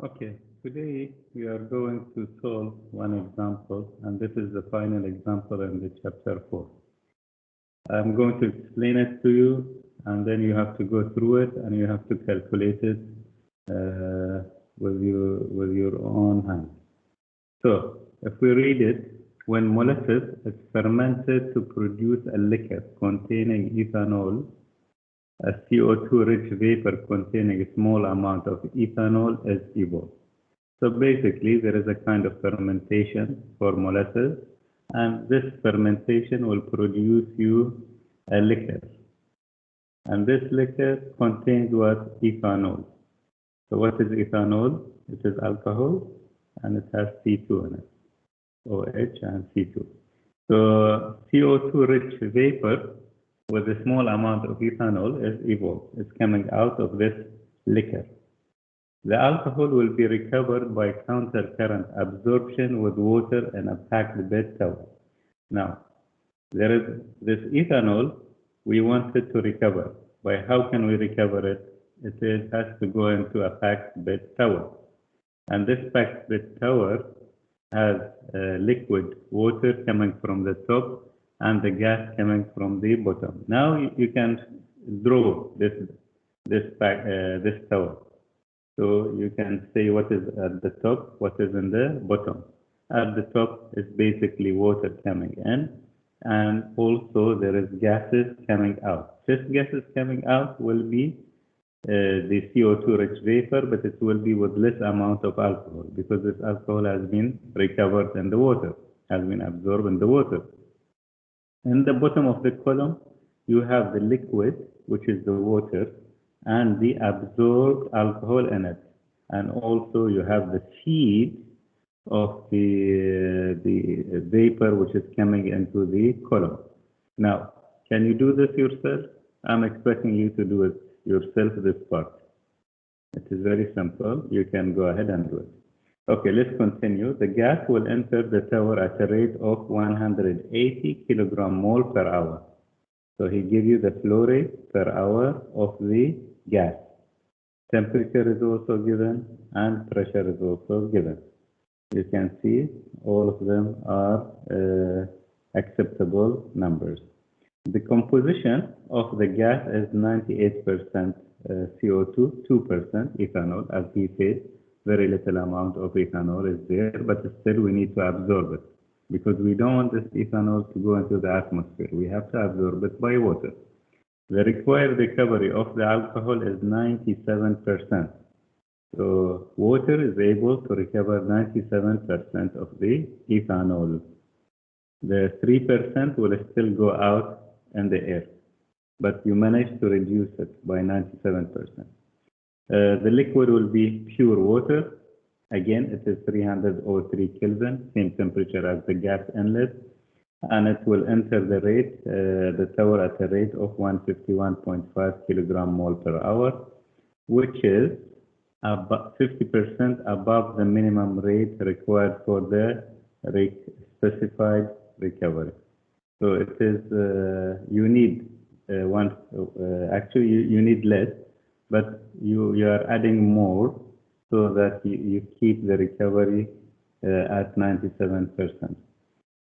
Okay, today we are going to solve one example, and this is the final example in the chapter 4. I'm going to explain it to you, and then you have to go through it, and you have to calculate it with your own hand. So, if we read it, when molasses is fermented to produce a liquor containing ethanol, a CO2-rich vapor containing a small amount of ethanol is evolved. So basically, there is a kind of fermentation for molasses, and this fermentation will produce you a liquor. And this liquor contains what? Ethanol. So what is ethanol? It is alcohol, and it has C2 in it, OH and C2. So CO2-rich vapor with a small amount of ethanol is evolved. It's coming out of this liquor. The alcohol will be recovered by counter-current absorption with water in a packed bed towel. Now, there is this ethanol we wanted to recover. By how can we recover it? It has to go into a packed bed towel. And this packed bed towel has liquid water coming from the top and the gas coming from the bottom. Now you can draw this towel. So you can say what is at the top, what is in the bottom. At the top is basically water coming in, and also there is gases coming out. This gases coming out will be the CO2-rich vapor, but it will be with less amount of alcohol because this alcohol has been recovered in the water, has been absorbed in the water. In the bottom of the column, you have the liquid, which is the water, and the absorbed alcohol in it. And also you have the feed of the vapor which is coming into the column. Now, can you do this yourself? I'm expecting you to do it yourself, this part. It is very simple. You can go ahead and do it. Okay, let's continue. The gas will enter the tower at a rate of 180 kilogram mole per hour. So he gives you the flow rate per hour of the gas. Temperature is also given and pressure is also given. You can see all of them are acceptable numbers. The composition of the gas is 98% CO2, 2% ethanol. As he said, very little amount of ethanol is there, but still we need to absorb it because we don't want this ethanol to go into the atmosphere. We have to absorb it by water. The required recovery of the alcohol is 97%. So water is able to recover 97% of the ethanol. The 3% will still go out in the air, but you manage to reduce it by 97%. The liquid will be pure water. Again, it is 303 Kelvin, same temperature as the gas inlet, and it will enter the tower at a rate of 151.5 kilogram mole per hour, which is about 50% above the minimum rate required for the specified recovery. So it is you need you need less, but you are adding more so that you keep the recovery at 97%.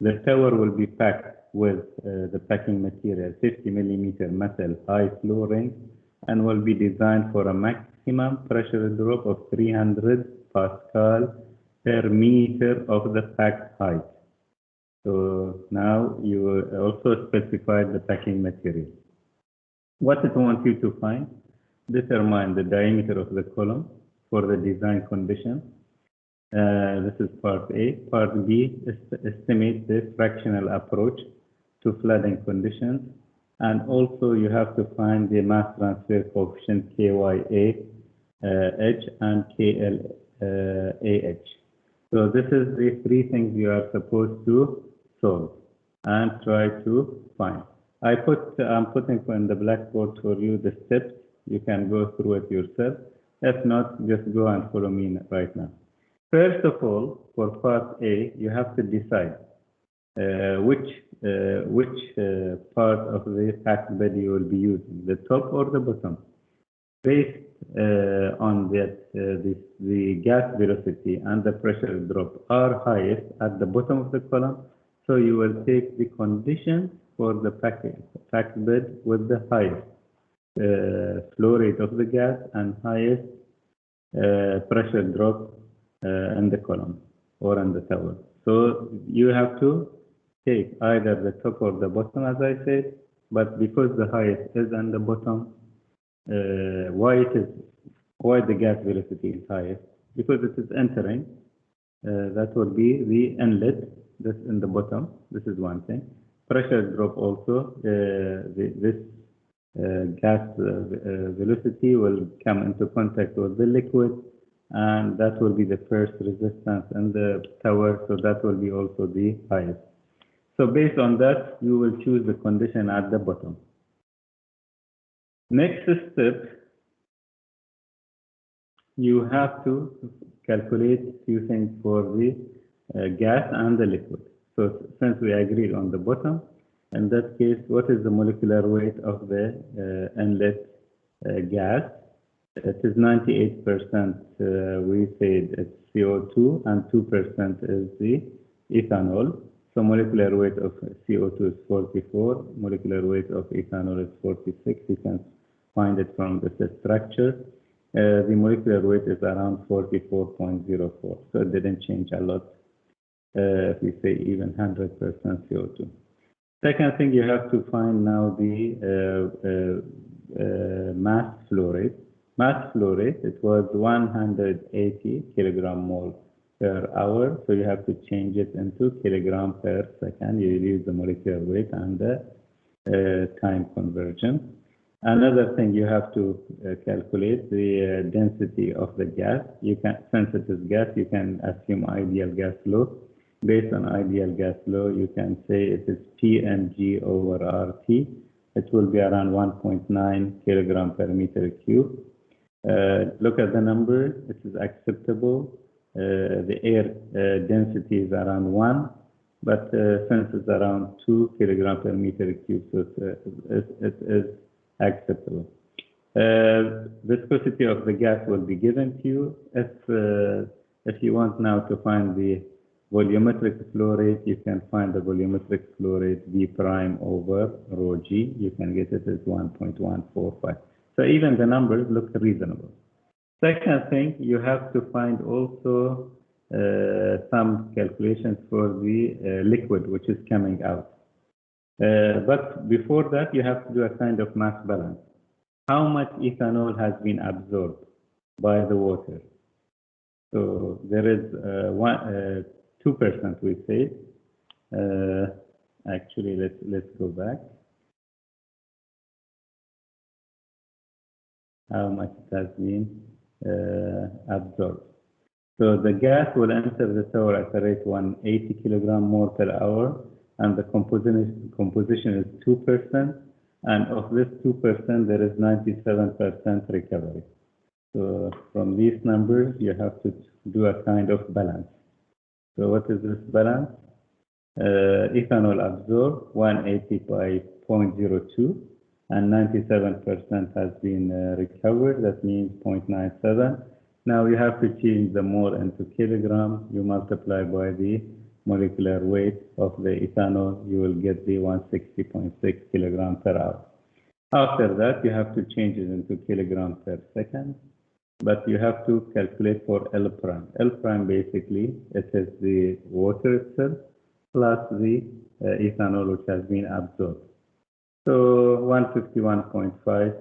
The tower will be packed with the packing material 50 millimeter metal high flow ring and will be designed for a maximum pressure drop of 300 pascal per meter of the packed height. So now you also specified the packing material. What it wants you to find, determine the diameter of the column for the design condition. This is part A. Part B, estimate the fractional approach to flooding conditions. And also you have to find the mass transfer coefficient KYA H and KLAH. So this is the three things you are supposed to solve and try to find. I'm putting in the blackboard for you the steps. You can go through it yourself. If not, just go and follow me right now. First of all, for part A, you have to decide which part of the packed bed you will be using, the top or the bottom. Based on that the gas velocity and the pressure drop are highest at the bottom of the column, so you will take the conditions for the packed bed with the highest flow rate of the gas and highest pressure drop in the column or in the tower. So you have to take either the top or the bottom, as I said, but because the highest is on the bottom, why the gas velocity is highest? Because it is entering. That will be the inlet. This in the bottom. This is one thing. Pressure drop also. This gas velocity will come into contact with the liquid, and that will be the first resistance in the tower. So that will be also the highest. So based on that, you will choose the condition at the bottom. Next step, you have to calculate few things for the gas and the liquid. So since we agreed on the bottom, in that case, what is the molecular weight of the inlet gas? It is 98%, we said it's CO2, and 2% is the ethanol. So molecular weight of CO2 is 44, molecular weight of ethanol is 46. You can find it from the structure. The molecular weight is around 44.04, so it didn't change a lot if we say even 100% CO2. Second thing, you have to find now the mass flow rate. Mass flow rate, it was 180 kilogram mole per hour, so you have to change it into kilogram per second. You use the molecular weight and the time conversion. Another thing, you have to calculate the density of the gas. You can, since it is gas, you can assume ideal gas flow. Based on ideal gas flow, you can say it is PmG over RT. It will be around 1.9 kilogram per meter cube. Look at the number, it is acceptable. The air density is around 1, but since it's around 2 kilogram per meter cube, so it is acceptable. Viscosity of the gas will be given to you. If you want now to find the volumetric flow rate, you can find the volumetric flow rate V prime over rho G. You can get it as 1.145. So even the numbers look reasonable. Second thing, you have to find also some calculations for the liquid which is coming out. But before that, you have to do a kind of mass balance. How much ethanol has been absorbed by the water? So there is 2%, we say. Actually, let's go back. How much it has been absorbed. So the gas will enter the tower at a rate 180 kilogram mole per hour, and the composition is 2%, and of this 2%, there is 97% recovery. So from these numbers, you have to do a kind of balance. So what is this balance? Ethanol absorbed 180 by 0.02, and 97% has been recovered. That means 0.97. Now you have to change the mole into kilogram. You multiply by the molecular weight of the ethanol. You will get the 160.6 kilogram per hour. After that, you have to change it into kilogram per second. But you have to calculate for L prime. L prime basically, it is the water itself plus the ethanol which has been absorbed. So 151.5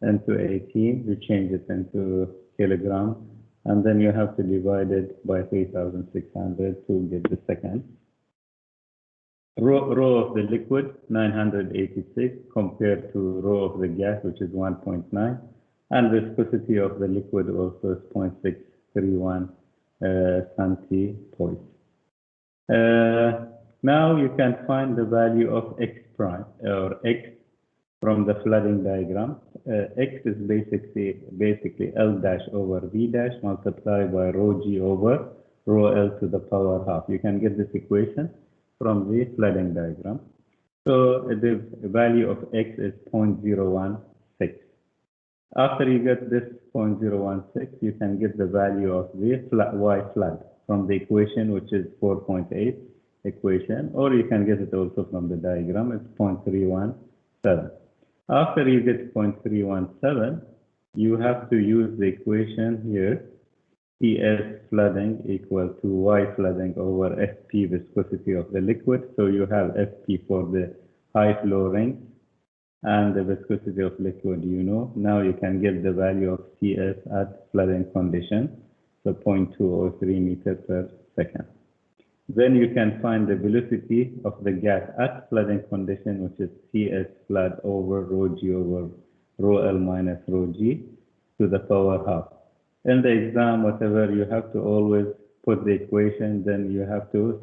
into 18, you change it into kilogram, and then you have to divide it by 3,600 to get the second. Rho of the liquid, 986, compared to rho of the gas, which is 1.9. And viscosity of the liquid also is 0.631 centipoise. Now you can find the value of x prime or x from the flooding diagram. X is basically L dash over V dash multiplied by rho G over rho L to the power half. You can get this equation from the flooding diagram. So the value of x is 0.016. After you get this 0.016, you can get the value of the Y flag from the equation, which is 4.8 equation, or you can get it also from the diagram. It's 0.317. After you get 0.317, you have to use the equation here. Ts flooding equal to Y flooding over Fp viscosity of the liquid. So you have Fp for the high flow rings and the viscosity of liquid, you know. Now you can get the value of Ts at flooding condition, so 0.203 meters per second. Then you can find the velocity of the gas at flooding condition, which is Ts flood over rho g over rho L minus rho g to the power half. In the exam, whatever, you have to always put the equation, then you have to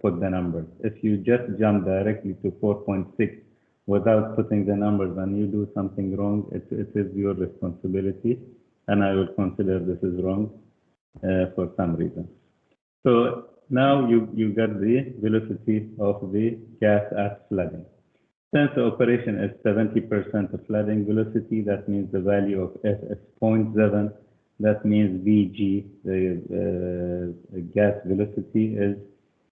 put the numbers. If you just jump directly to 4.6 without putting the numbers and you do something wrong, it is your responsibility, and I will consider this is wrong for some reason. So now you got the velocity of the gas at flooding. Since the operation is 70% of flooding velocity, that means the value of F is 0.7. That means Vg, the gas velocity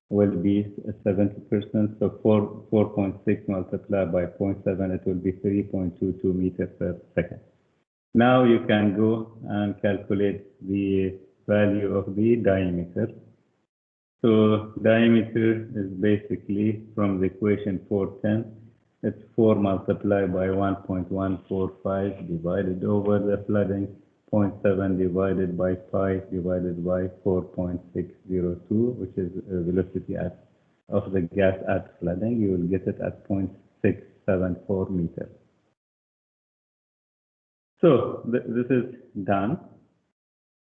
will be 70%. So 4.6 multiplied by 0.7, it will be 3.22 meters per second. Now you can go and calculate the value of the diameter. So diameter is basically from the equation 410. It's 4 multiplied by 1.145 divided over the flooding 0.7 divided by 5 divided by 4.602, which is velocity of the gas at flooding. You will get it at 0.674 meters. So this is done.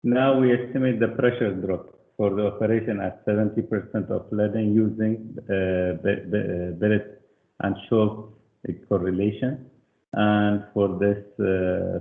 Now we estimate the pressure drop for the operation at 70% of flooding using Billet and Schultz correlation. And for this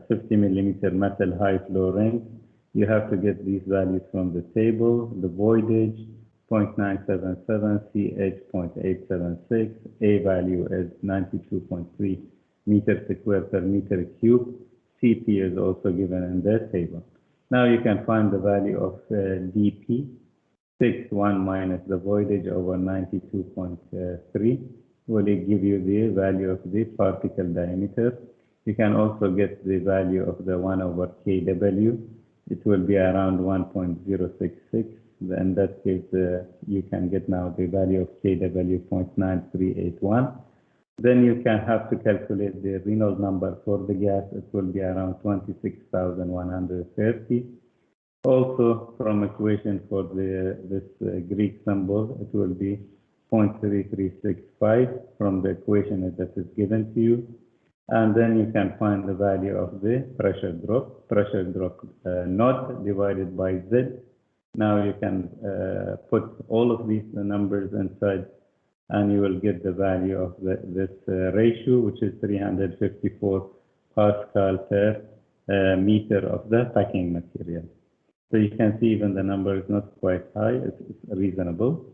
50 millimeter metal high flow ring, you have to get these values from the table. The voidage 0.977, CH 0.876, A value is 92.3 meters square per meter cube. CP is also given in the table. Now you can find the value of dP, 6.1 minus the voidage over 92.3 will give you the value of the particle diameter. You can also get the value of the 1 over kW. It will be around 1.066. In that case, you can get now the value of kW 0.9381. Then you can have to calculate the Reynolds number for the gas. It will be around 26,130. Also, from equation for this Greek symbol, it will be 0.3365 from the equation that is given to you. And then you can find the value of the pressure drop. Pressure drop not divided by Z. Now you can put all of these numbers inside and you will get the value of this ratio, which is 354 Pascal per meter of the packing material. So you can see even the number is not quite high, it's reasonable.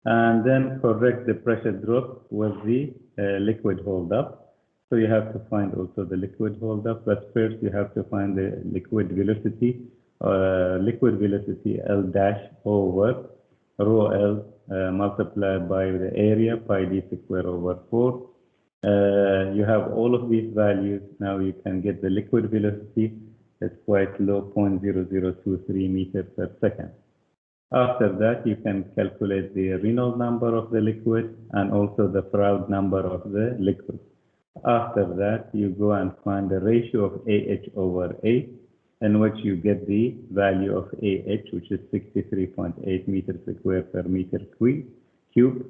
And then correct the pressure drop with the liquid hold-up. So you have to find also the liquid hold-up, but first you have to find the liquid velocity. Liquid velocity L dash over rho L multiplied by the area pi d square over 4. You have all of these values. Now you can get the liquid velocity. It's quite low, 0.0023 meters per second. After that, you can calculate the Reynolds number of the liquid and also the Froude number of the liquid. After that, you go and find the ratio of AH over A, in which you get the value of AH, which is 63.8 meters square per meter cube.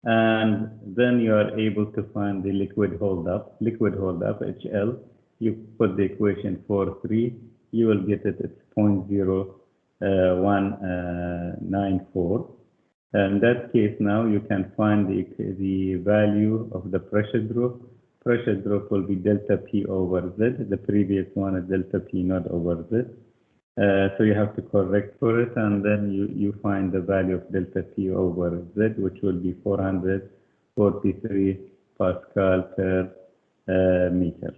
And then you are able to find the liquid hold-up. Liquid hold-up, HL, you put the equation 4.3, you will get it at 0.0194. In that case, now you can find the value of the pressure drop. Pressure drop will be delta P over Z. The previous one is delta P not over Z. So you have to correct for it, and then you find the value of delta P over Z, which will be 443 Pascal per meter.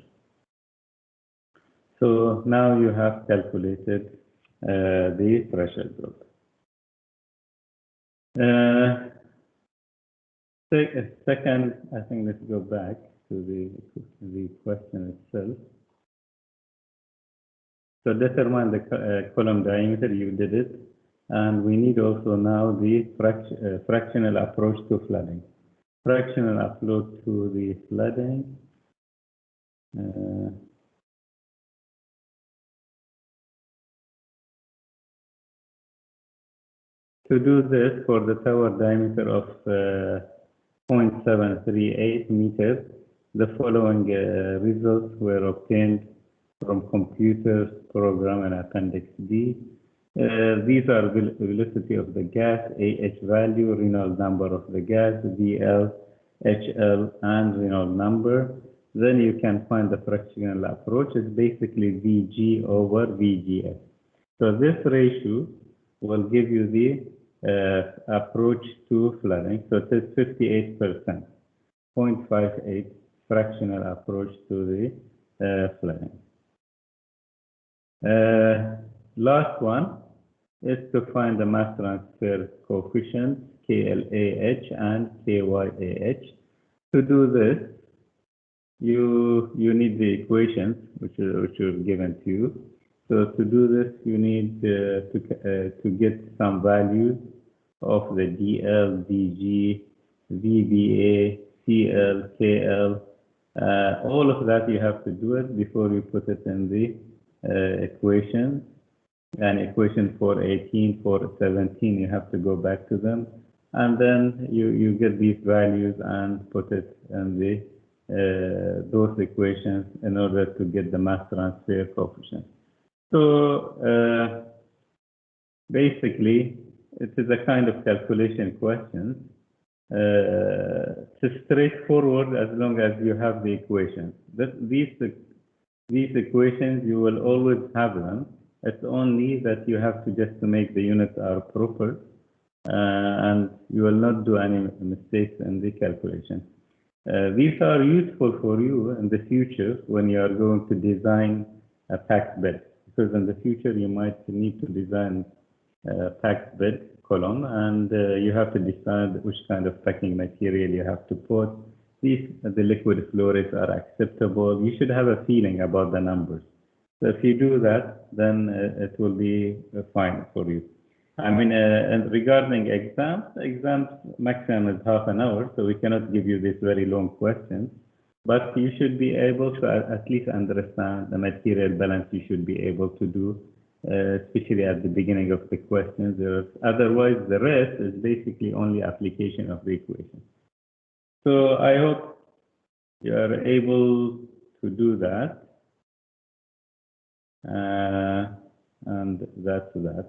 So now you have calculated the threshold group. Second, I think let's go back to the question itself. So determine the column diameter, you did it. And we need also now the fractional approach to flooding. Fractional approach to the flooding. To do this, for the tower diameter of 0.738 meters, the following results were obtained from computer program in Appendix D. These are velocity of the gas, AH value, Reynolds number of the gas, VL, HL, and Reynolds number. Then you can find the fractional approach. It's basically VG over VGS. So this ratio will give you the approach to flooding. So it is 58%, 0.58 fractional approach to the flooding. Last one is to find the mass transfer coefficients, KLAH and KYAH. To do this, you need the equations which are given to you. So to do this, you need to get some values of the DL, DG, VBA, CL, KL. All of that you have to do it before you put it in the equation. And equation 418, 417, you have to go back to them. And then you get these values and put it in the those equations in order to get the mass transfer coefficient. So basically, it is a kind of calculation question. It's straightforward as long as you have the equations. These equations, you will always have them. It's only that you have to just to make the units are proper, and you will not do any mistakes in the calculation. These are useful for you in the future when you are going to design a packed bed, because in the future you might need to design a packed bed column, and you have to decide which kind of packing material you have to put. The liquid flow rates are acceptable. You should have a feeling about the numbers. So if you do that, then it will be fine for you. I mean, and regarding exams maximum is half an hour, so we cannot give you these very long questions. But you should be able to at least understand the material balance you should be able to do, especially at the beginning of the questions. Otherwise, the rest is basically only application of the equation. So I hope you are able to do that. And that's that.